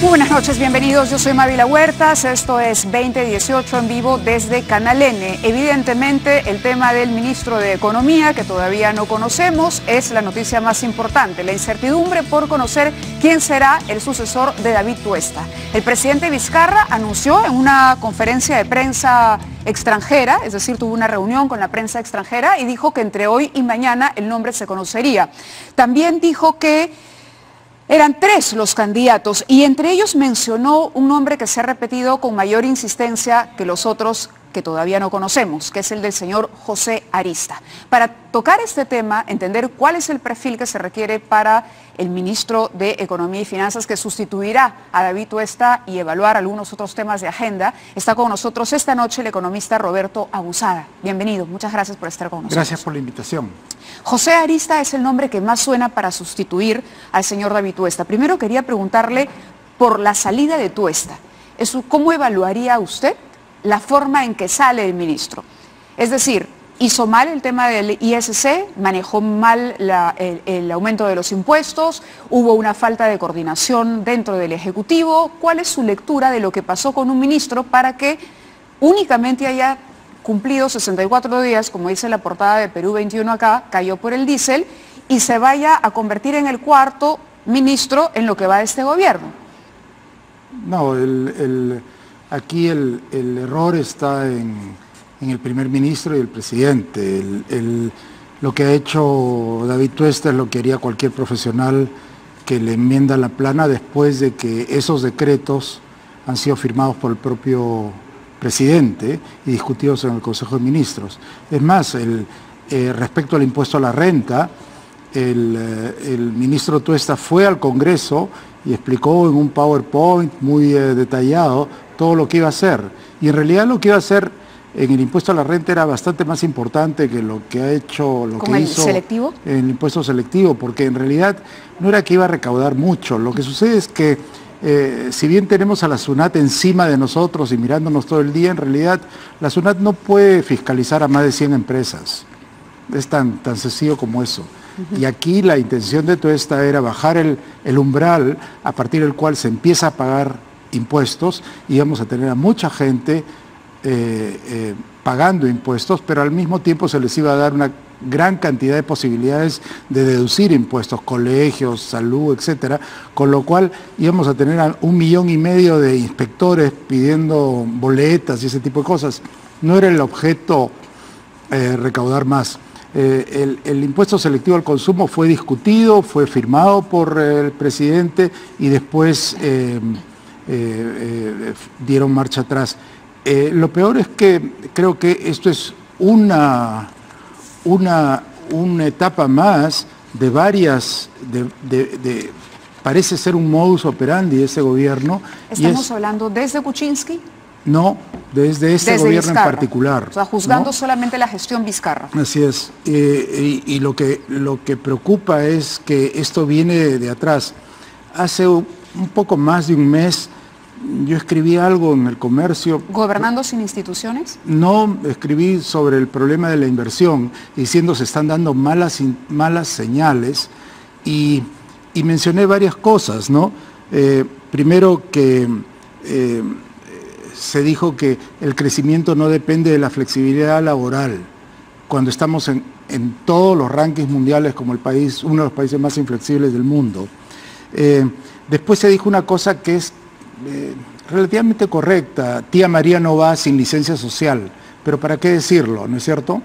Muy buenas noches, bienvenidos. Yo soy Mávila Huertas. Esto es 2018 en vivo desde Canal N. Evidentemente, el tema del ministro de Economía, que todavía no conocemos, es la noticia más importante. La incertidumbre por conocer quién será el sucesor de David Tuesta. El presidente Vizcarra anunció en una conferencia de prensa extranjera, es decir, tuvo una reunión con la prensa extranjera y dijo que entre hoy y mañana el nombre se conocería. También dijo que eran 3 los candidatos y entre ellos mencionó un nombre que se ha repetido con mayor insistencia que los otros que todavía no conocemos, que es el del señor José Arista. Para tocar este tema, entender cuál es el perfil que se requiere para el ministro de Economía y Finanzas que sustituirá a David Tuesta y evaluar algunos otros temas de agenda, está con nosotros esta noche el economista Roberto Abusada. Bienvenido, muchas gracias por estar con nosotros. Gracias por la invitación. José Arista es el nombre que más suena para sustituir al señor David Tuesta. Primero quería preguntarle por la salida de Tuesta. ¿Cómo evaluaría usted la forma en que sale el ministro? Es decir, hizo mal el tema del ISC, manejó mal el aumento de los impuestos, hubo una falta de coordinación dentro del Ejecutivo. ¿Cuál es su lectura de lo que pasó con un ministro para que únicamente haya cumplido 64 días, como dice la portada de Perú 21 acá, cayó por el diésel y se vaya a convertir en el 4.º ministro en lo que va de este gobierno? No, aquí el error está en el primer ministro y el presidente. Lo que ha hecho David Tuesta es lo que haría cualquier profesional que le enmienda la plana después de que esos decretos han sido firmados por el propio presidente y discutidos en el Consejo de Ministros. Es más, respecto al impuesto a la renta, el ministro Tuesta fue al Congreso y explicó en un PowerPoint muy detallado todo lo que iba a hacer. Y en realidad lo que iba a hacer en el impuesto a la renta era bastante más importante que lo que ha hecho, ¿Con el selectivo? En el impuesto selectivo, porque en realidad no era que iba a recaudar mucho. Lo que sucede es que si bien tenemos a la SUNAT encima de nosotros y mirándonos todo el día, en realidad la SUNAT no puede fiscalizar a más de 100 empresas. Es tan sencillo como eso. Y aquí la intención de Tuesta era bajar el umbral a partir del cual se empieza a pagar impuestos y vamos a tener a mucha gente pagando impuestos, pero al mismo tiempo se les iba a dar una gran cantidad de posibilidades de deducir impuestos, colegios, salud, etcétera, con lo cual íbamos a tener a 1,5 millones de inspectores pidiendo boletas y ese tipo de cosas. No era el objeto recaudar más. El impuesto selectivo al consumo fue discutido, fue firmado por el presidente y después dieron marcha atrás. Lo peor es que creo que esto es una etapa más de varias, parece ser un modus operandi de ese gobierno. ¿Estamos hablando desde Kuczynski? No, desde gobierno Vizcarra, en particular. O sea, juzgando ¿no? Solamente la gestión Vizcarra. Así es. Y lo que preocupa es que esto viene de atrás. Hace un poco más de un mes yo escribí algo en El Comercio. ¿Gobernando sin instituciones? No, escribí sobre el problema de la inversión, diciendo se están dando malas señales y mencioné varias cosas, ¿no? Primero que se dijo que el crecimiento no depende de la flexibilidad laboral, cuando estamos en todos los rankings mundiales como uno de los países más inflexibles del mundo. Después se dijo una cosa que es relativamente correcta: tía María no va sin licencia social, pero ¿para qué decirlo, no es cierto?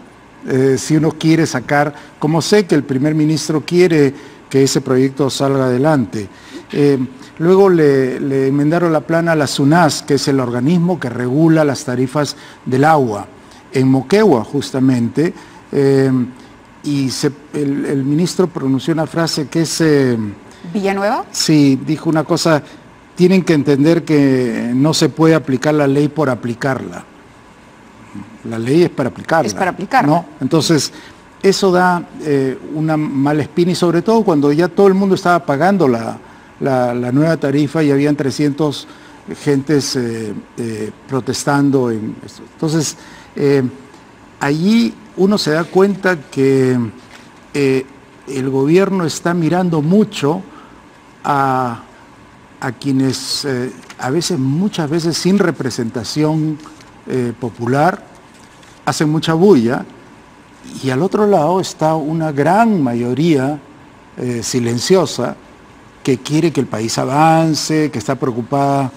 Si uno quiere sacar, como sé que el primer ministro quiere que ese proyecto salga adelante. Luego le enmendaron la plana a la SUNAS, que es el organismo que regula las tarifas del agua, en Moquegua justamente, y el ministro pronunció una frase que es... ¿Villanueva? Sí, dijo una cosa: tienen que entender que no se puede aplicar la ley por aplicarla. La ley es para aplicarla. Es para aplicarla. ¿No? Entonces, eso da una mala espina, y sobre todo cuando ya todo el mundo estaba pagando la nueva tarifa y habían 300 gentes protestando. Entonces, allí uno se da cuenta que el gobierno está mirando mucho a a quienes muchas veces sin representación popular hacen mucha bulla, y al otro lado está una gran mayoría silenciosa que quiere que el país avance, que está preocupada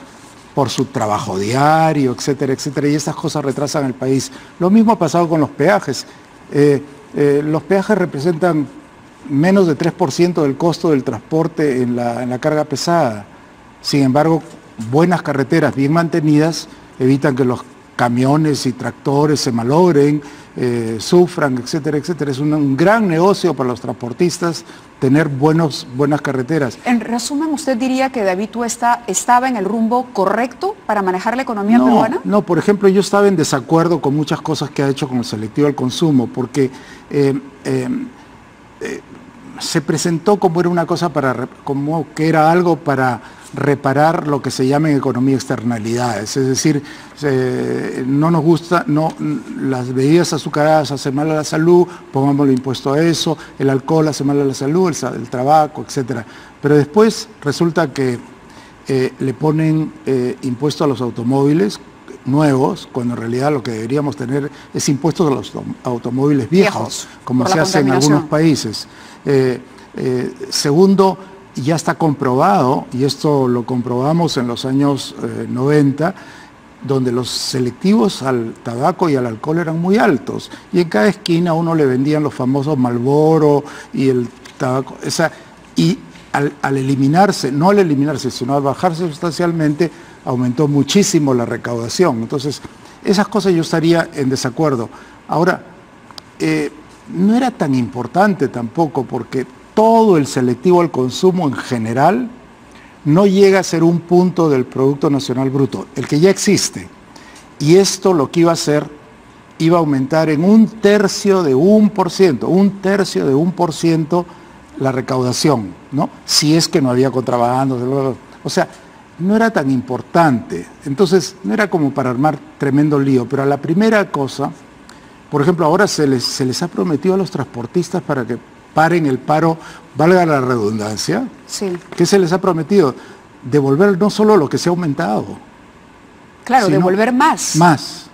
por su trabajo diario, etcétera, etcétera, y estas cosas retrasan el país. Lo mismo ha pasado con los peajes. Los peajes representan menos de 3% del costo del transporte en la carga pesada. Sin embargo, buenas carreteras bien mantenidas evitan que los camiones y tractores se malogren, sufran, etcétera, etcétera. Es un gran negocio para los transportistas tener buenas carreteras. En resumen, ¿usted diría que David Tuesta estaba en el rumbo correcto para manejar la economía peruana? No, por ejemplo, yo estaba en desacuerdo con muchas cosas que ha hecho con el selectivo al consumo, porque se presentó como era una cosa como que era algo para reparar lo que se llama en economía externalidades, es decir, no nos gusta, las bebidas azucaradas hacen mal a la salud, pongámosle impuesto a eso, el alcohol hace mal a la salud, el tabaco, etcétera. Pero después resulta que le ponen impuesto a los automóviles nuevos, cuando en realidad lo que deberíamos tener es impuestos a los automóviles viejos, como se hace en algunos países. Segundo, ya está comprobado, y esto lo comprobamos en los años 90, donde los selectivos al tabaco y al alcohol eran muy altos, y en cada esquina a uno le vendían los famosos Marlboro y el tabaco, y al eliminarse, no al eliminarse, sino al bajarse sustancialmente, aumentó muchísimo la recaudación. Entonces, esas cosas yo estaría en desacuerdo. Ahora, no era tan importante tampoco, porque todo el selectivo al consumo en general no llega a ser un punto del Producto Nacional Bruto, el que ya existe. Y esto lo que iba a hacer, iba a aumentar en 1/3 de 1%, 1/3 de 1% la recaudación, ¿no? Si es que no había contrabando, o sea, no era tan importante. Entonces, no era como para armar tremendo lío, pero a la primera cosa, por ejemplo, ahora se les ha prometido a los transportistas para que paren el paro, valga la redundancia. Sí. ¿Qué se les ha prometido? Devolver no solo lo que se ha aumentado. Claro, devolver más. Más,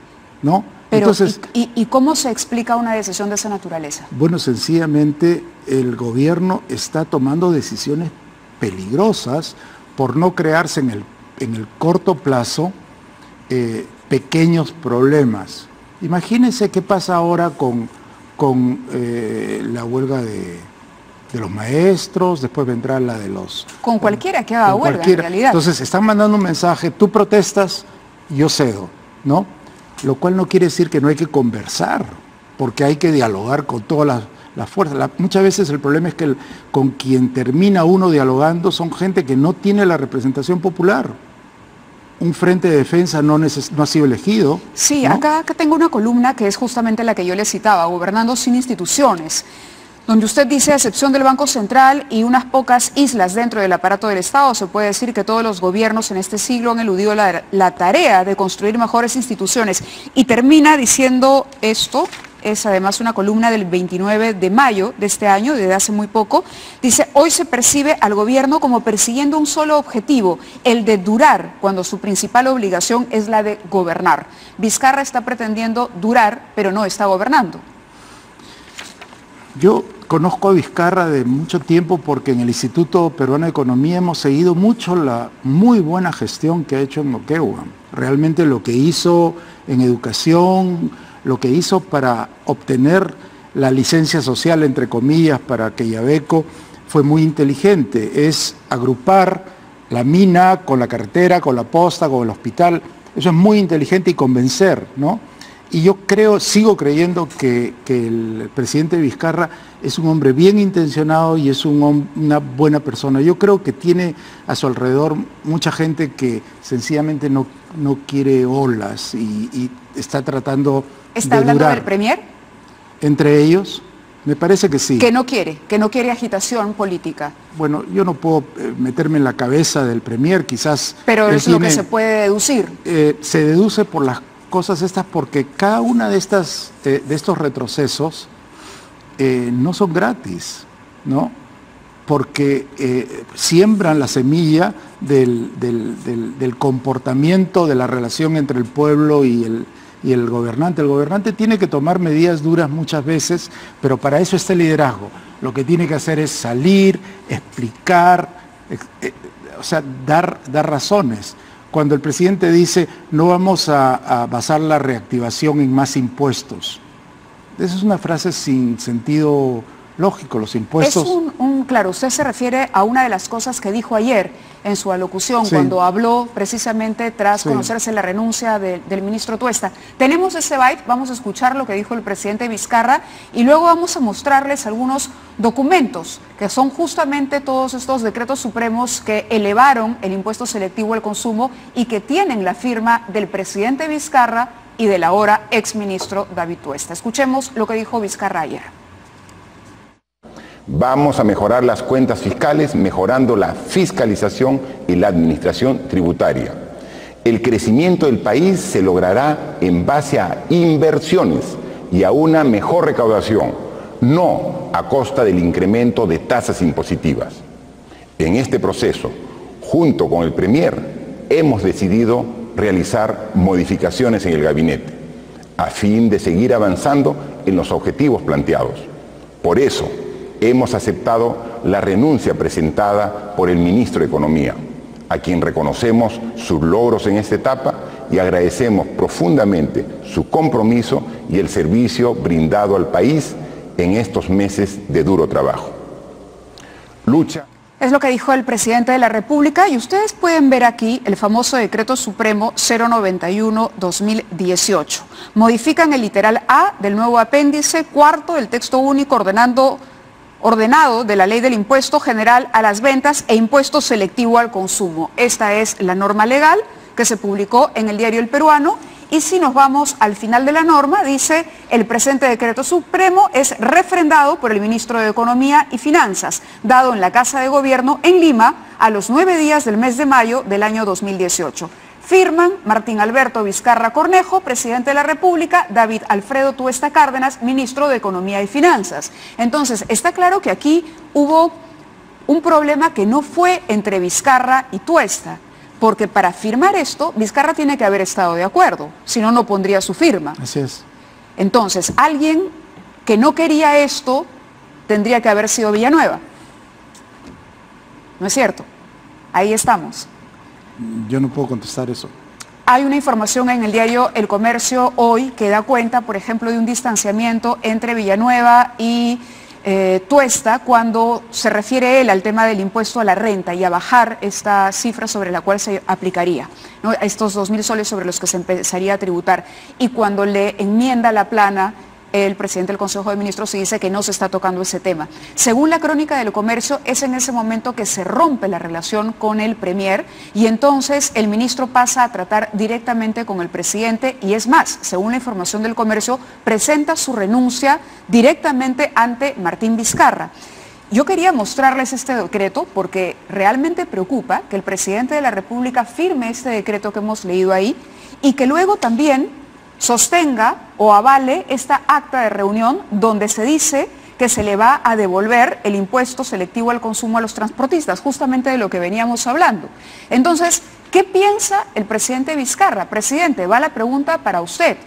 ¿no? Pero, entonces, ¿y cómo se explica una decisión de esa naturaleza? Bueno, sencillamente el gobierno está tomando decisiones peligrosas por no crearse en el corto plazo pequeños problemas. Imagínense qué pasa ahora con la huelga de los maestros, después vendrá la de los... Con cualquiera que haga huelga, en realidad. Entonces, están mandando un mensaje, tú protestas, yo cedo, ¿no? Lo cual no quiere decir que no hay que conversar, porque hay que dialogar con todas las fuerzas. Muchas veces el problema es que con quien termina uno dialogando son gente que no tiene la representación popular. Un frente de defensa no ha sido elegido. Sí, ¿no? acá tengo una columna que es justamente la que yo le citaba, Gobernando sin instituciones, donde usted dice, a excepción del Banco Central y unas pocas islas dentro del aparato del Estado, se puede decir que todos los gobiernos en este siglo han eludido la tarea de construir mejores instituciones. Y termina diciendo esto. Es además una columna del 29 de mayo de este año, desde hace muy poco. Dice, hoy se percibe al gobierno como persiguiendo un solo objetivo, el de durar, cuando su principal obligación es la de gobernar. Vizcarra está pretendiendo durar, pero no está gobernando. Yo conozco a Vizcarra de mucho tiempo porque en el Instituto Peruano de Economía hemos seguido mucho la muy buena gestión que ha hecho en Moquegua. Realmente lo que hizo en educación, lo que hizo para obtener la licencia social, entre comillas, para Quellaveco, fue muy inteligente. Es agrupar la mina con la carretera, con la posta, con el hospital. Eso es muy inteligente y convencer, ¿no? Y yo sigo creyendo que el presidente Vizcarra es un hombre bien intencionado y es una buena persona. Yo creo que tiene a su alrededor mucha gente que sencillamente no quiere olas y está tratando ¿Está de hablando durar. del Premier? Entre ellos, me parece que sí. Que no quiere agitación política. Bueno, yo no puedo meterme en la cabeza del Premier, quizás... Pero es lo que se puede deducir. Se deduce por las cosas estas, porque cada una de estos retrocesos no son gratis, ¿no? porque siembran la semilla del comportamiento de la relación entre el pueblo y el gobernante. El gobernante tiene que tomar medidas duras muchas veces, pero para eso está el liderazgo. Lo que tiene que hacer es salir, explicar, o sea, dar razones. Cuando el presidente dice no vamos a basar la reactivación en más impuestos, esa es una frase sin sentido lógico. Los impuestos... Claro, usted se refiere a una de las cosas que dijo ayer en su alocución, sí, cuando habló precisamente tras conocerse la renuncia del ministro Tuesta. Tenemos ese byte, vamos a escuchar lo que dijo el presidente Vizcarra y luego vamos a mostrarles algunos documentos que son justamente todos estos decretos supremos que elevaron el impuesto selectivo al consumo y que tienen la firma del presidente Vizcarra y del ahora exministro David Tuesta. Escuchemos lo que dijo Vizcarra ayer. Vamos a mejorar las cuentas fiscales, mejorando la fiscalización y la administración tributaria. El crecimiento del país se logrará en base a inversiones y a una mejor recaudación, no a costa del incremento de tasas impositivas. En este proceso, junto con el Premier, hemos decidido realizar modificaciones en el gabinete, a fin de seguir avanzando en los objetivos planteados. Por eso, hemos aceptado la renuncia presentada por el ministro de Economía, a quien reconocemos sus logros en esta etapa y agradecemos profundamente su compromiso y el servicio brindado al país en estos meses de duro trabajo. Es lo que dijo el presidente de la República y ustedes pueden ver aquí el famoso decreto supremo 091-2018. Modifican el literal A del nuevo apéndice cuarto del texto único ordenado de la Ley del Impuesto General a las Ventas e Impuesto Selectivo al Consumo. Esta es la norma legal que se publicó en el diario El Peruano y si nos vamos al final de la norma, dice el presente decreto supremo es refrendado por el ministro de Economía y Finanzas, dado en la Casa de Gobierno en Lima a los 9 días del mes de mayo del año 2018. Firman Martín Alberto Vizcarra Cornejo, presidente de la República, David Alfredo Tuesta Cárdenas, ministro de Economía y Finanzas. Entonces, está claro que aquí hubo un problema que no fue entre Vizcarra y Tuesta, porque para firmar esto, Vizcarra tiene que haber estado de acuerdo, si no, no pondría su firma. Así es. Entonces, alguien que no quería esto tendría que haber sido Villanueva. ¿No es cierto? Ahí estamos. Yo no puedo contestar eso. Hay una información en el diario El Comercio hoy que da cuenta, por ejemplo, de un distanciamiento entre Villanueva y Tuesta cuando se refiere él al tema del impuesto a la renta y a bajar esta cifra sobre la cual se aplicaría, ¿no? Estos 2.000 soles sobre los que se empezaría a tributar. Y cuando le enmienda la plana el presidente del Consejo de Ministros y dice que no se está tocando ese tema. Según la crónica del Comercio, es en ese momento que se rompe la relación con el Premier y entonces el ministro pasa a tratar directamente con el presidente y es más, según la información del Comercio, presenta su renuncia directamente ante Martín Vizcarra. Yo quería mostrarles este decreto porque realmente preocupa que el presidente de la República firme este decreto que hemos leído ahí y que luego también sostenga o avale esta acta de reunión donde se dice que se le va a devolver el impuesto selectivo al consumo a los transportistas, justamente de lo que veníamos hablando. Entonces, ¿qué piensa el presidente Vizcarra? Presidente, va la pregunta para usted.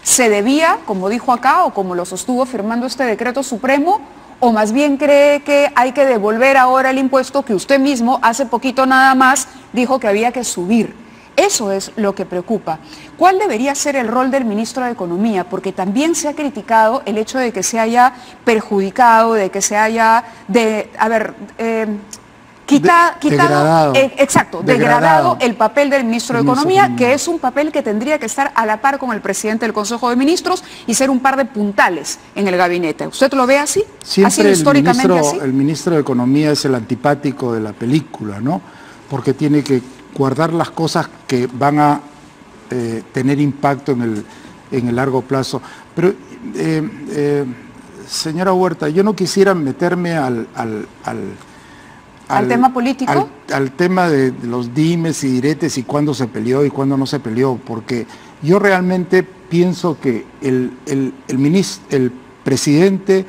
¿Se debía, como dijo acá, o como lo sostuvo firmando este decreto supremo, o más bien cree que hay que devolver ahora el impuesto que usted mismo hace poquito nada más dijo que había que subir? Eso es lo que preocupa. ¿Cuál debería ser el rol del ministro de Economía? Porque también se ha criticado el hecho de que se haya perjudicado, de que se haya degradado el papel del ministro de Economía, que es un papel que tendría que estar a la par con el presidente del Consejo de Ministros y ser un par de puntales en el gabinete. ¿Usted lo ve así? Siempre el ministro de Economía es el antipático de la película, ¿no? Porque tiene que guardar las cosas que van a tener impacto en el largo plazo. Pero, señora Huerta, yo no quisiera meterme al tema político, al tema de los dimes y diretes y cuándo se peleó y cuándo no se peleó, porque yo realmente pienso que el presidente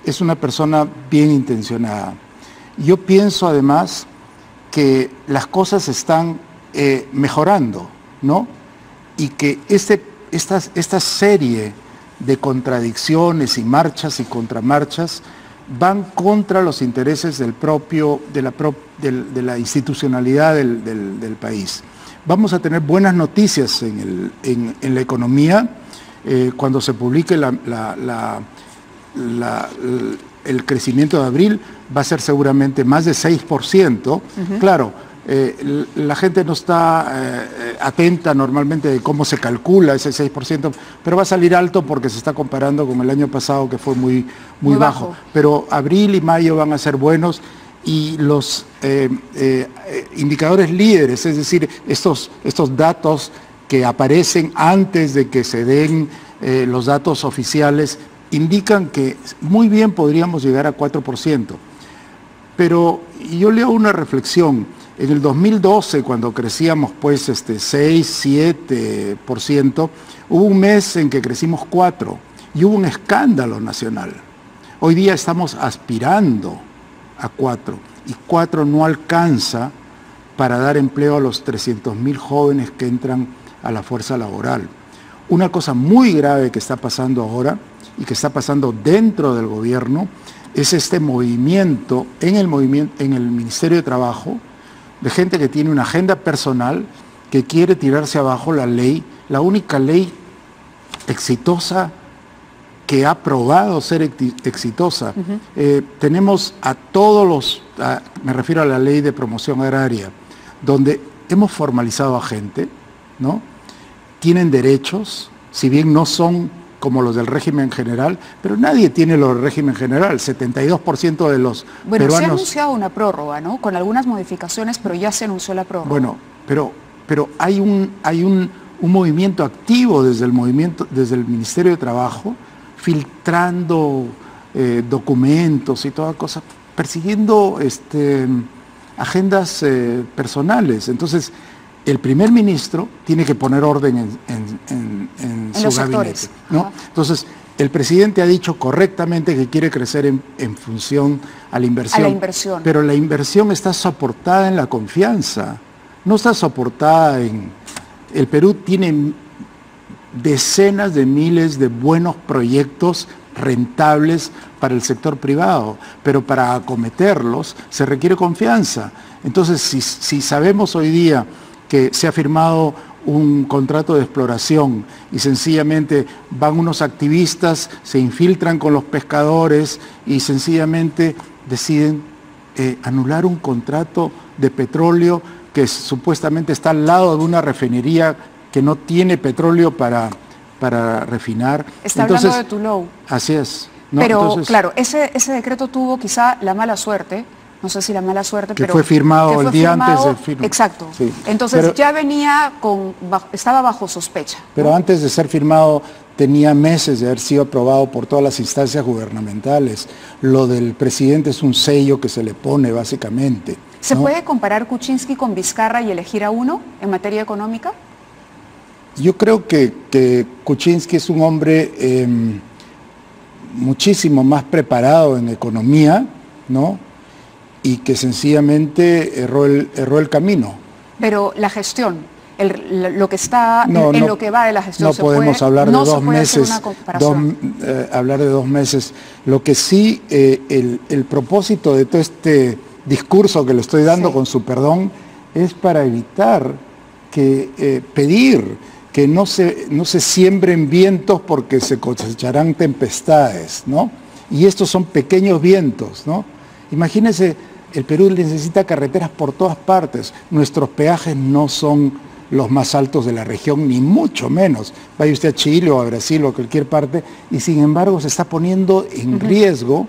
es una persona bien intencionada. Yo pienso además que las cosas están mejorando, ¿no? Y que esta serie de contradicciones y marchas y contramarchas van contra los intereses de la institucionalidad del país. Vamos a tener buenas noticias en la economía cuando se publique el crecimiento de abril. Va a ser seguramente más de 6%. Claro, la gente no está atenta normalmente de cómo se calcula ese 6%, pero va a salir alto porque se está comparando con el año pasado, que fue muy bajo. Pero abril y mayo van a ser buenos, y los indicadores líderes, es decir, estos datos que aparecen antes de que se den los datos oficiales, indican que muy bien podríamos llegar a 4%. Pero yo leo una reflexión. En el 2012, cuando crecíamos pues 6, 7%, hubo un mes en que crecimos 4% y hubo un escándalo nacional. Hoy día estamos aspirando a 4%, y 4% no alcanza para dar empleo a los 300.000 jóvenes que entran a la fuerza laboral. Una cosa muy grave que está pasando ahora y que está pasando dentro del gobierno es este movimiento en el Ministerio de Trabajo, de gente que tiene una agenda personal, que quiere tirarse abajo la ley, la única ley exitosa que ha probado ser exitosa. Tenemos a todos me refiero a la ley de promoción agraria, donde hemos formalizado a gente, ¿no? Tienen derechos, si bien no son como los del régimen general, pero nadie tiene los del régimen general. 72% de los peruanos... se ha anunciado una prórroga, ¿no? Con algunas modificaciones, pero ya se anunció la prórroga. Bueno, pero hay un movimiento activo desde el Ministerio de Trabajo, filtrando documentos y toda cosa, persiguiendo agendas personales. Entonces, el primer ministro tiene que poner orden en su gabinete, ¿no? Entonces, el presidente ha dicho correctamente que quiere crecer en función a la inversión. Pero la inversión está soportada en la confianza, no está soportada El Perú tiene decenas de miles de buenos proyectos rentables para el sector privado, pero para acometerlos se requiere confianza. Entonces, si sabemos hoy día que se ha firmado un contrato de exploración y sencillamente van unos activistas, se infiltran con los pescadores y sencillamente deciden anular un contrato de petróleo que supuestamente está al lado de una refinería que no tiene petróleo para refinar. Está hablando de Tullow. Así es. ¿No? Pero entonces, claro, ese decreto tuvo quizá la mala suerte, no sé si la mala suerte, que pero... fue firmado el día antes del firma. Exacto. Sí. Entonces pero, ya venía estaba bajo sospecha, ¿no? Pero antes de ser firmado tenía meses de haber sido aprobado por todas las instancias gubernamentales. Lo del presidente es un sello que se le pone básicamente. ¿Se puede comparar Kuczynski con Vizcarra y elegir a uno en materia económica? Yo creo que Kuczynski es un hombre muchísimo más preparado en economía, ¿no? Y que sencillamente erró el camino. Pero la gestión, lo que está lo que va de la gestión, no podemos hablar de 2 meses, hablar de 2 meses. Lo que sí, el propósito de todo este discurso que le estoy dando, con su perdón, es para evitar pedir que no se siembren vientos porque se cosecharán tempestades, ¿no? Y estos son pequeños vientos, ¿no? Imagínense, el Perú necesita carreteras por todas partes. Nuestros peajes no son los más altos de la región, ni mucho menos. Vaya usted a Chile o a Brasil o a cualquier parte, y sin embargo se está poniendo en riesgo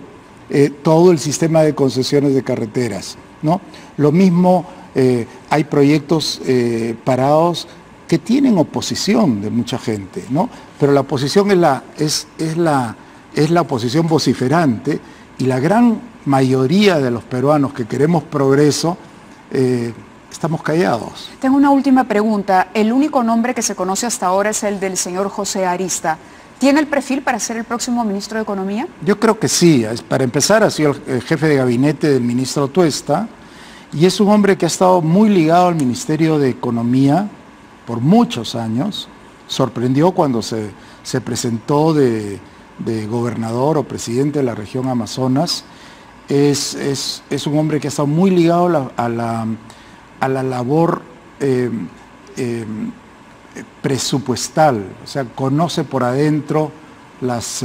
todo el sistema de concesiones de carreteras, ¿no? Lo mismo, hay proyectos parados que tienen oposición de mucha gente, ¿no? Pero la oposición es la oposición vociferante, y la gran mayoría de los peruanos que queremos progreso estamos callados. Tengo una última pregunta. El único nombre que se conoce hasta ahora es el del señor José Arista. ¿Tiene el perfil para ser el próximo ministro de Economía? Yo creo que sí. Para empezar, ha sido el jefe de gabinete del ministro Tuesta y es un hombre que ha estado muy ligado al Ministerio de Economía por muchos años. Sorprendió cuando se presentó de gobernador o presidente de la región Amazonas. Es un hombre que ha estado muy ligado a la labor presupuestal, o sea, conoce por adentro las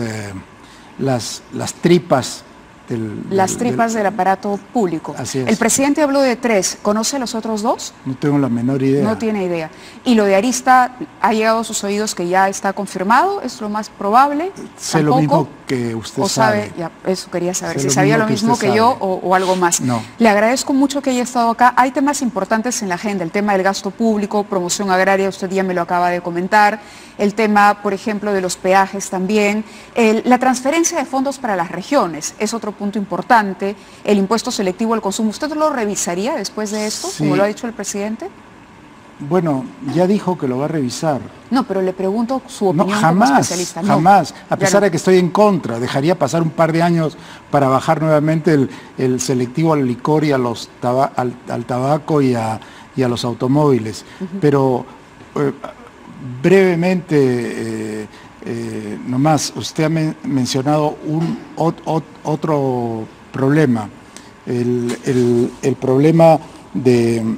tripas del aparato público. Así es. El presidente habló de 3, ¿conoce a los otros 2? No tengo la menor idea. No tiene idea. ¿Y lo de Arista ha llegado a sus oídos que ya está confirmado? ¿Es lo más probable? Sé lo mismo que usted sabe. Ya, eso quería saber, Sé si sabía lo mismo que yo sabe. o algo más. No. Le agradezco mucho que haya estado acá. Hay temas importantes en la agenda, el tema del gasto público, promoción agraria, usted ya me lo acaba de comentar, el tema, por ejemplo, de los peajes también, la transferencia de fondos para las regiones es otro punto importante, el impuesto selectivo al consumo. ¿Usted lo revisaría después de esto, Sí. como lo ha dicho el presidente? Bueno, ya dijo que lo va a revisar. No, pero le pregunto su No, opinión jamás, como especialista. No, jamás. A ya pesar no. de que estoy en contra, dejaría pasar un par de años para bajar nuevamente el selectivo al licor y a al tabaco y a los automóviles. Pero brevemente, nomás, usted ha mencionado otro problema, el problema de...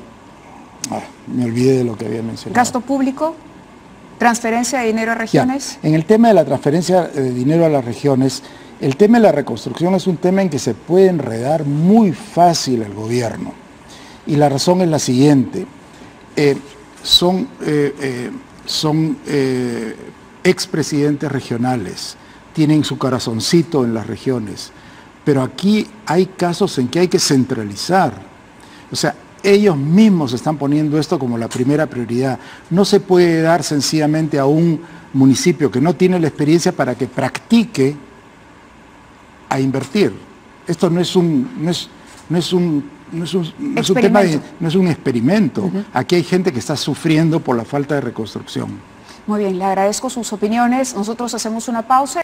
me olvidé de lo que había mencionado. Gasto público, transferencia de dinero a regiones. Ya. En el tema de la transferencia de dinero a las regiones, el tema de la reconstrucción es un tema en que se puede enredar muy fácil el gobierno. Y la razón es la siguiente. Son expresidentes regionales, tienen su corazoncito en las regiones, pero aquí hay casos en que hay que centralizar. O sea, ellos mismos están poniendo esto como la primera prioridad. No se puede dar sencillamente a un municipio que no tiene la experiencia para que practique a invertir. Esto no es un experimento. Aquí hay gente que está sufriendo por la falta de reconstrucción. Muy bien, le agradezco sus opiniones. Nosotros hacemos una pausa.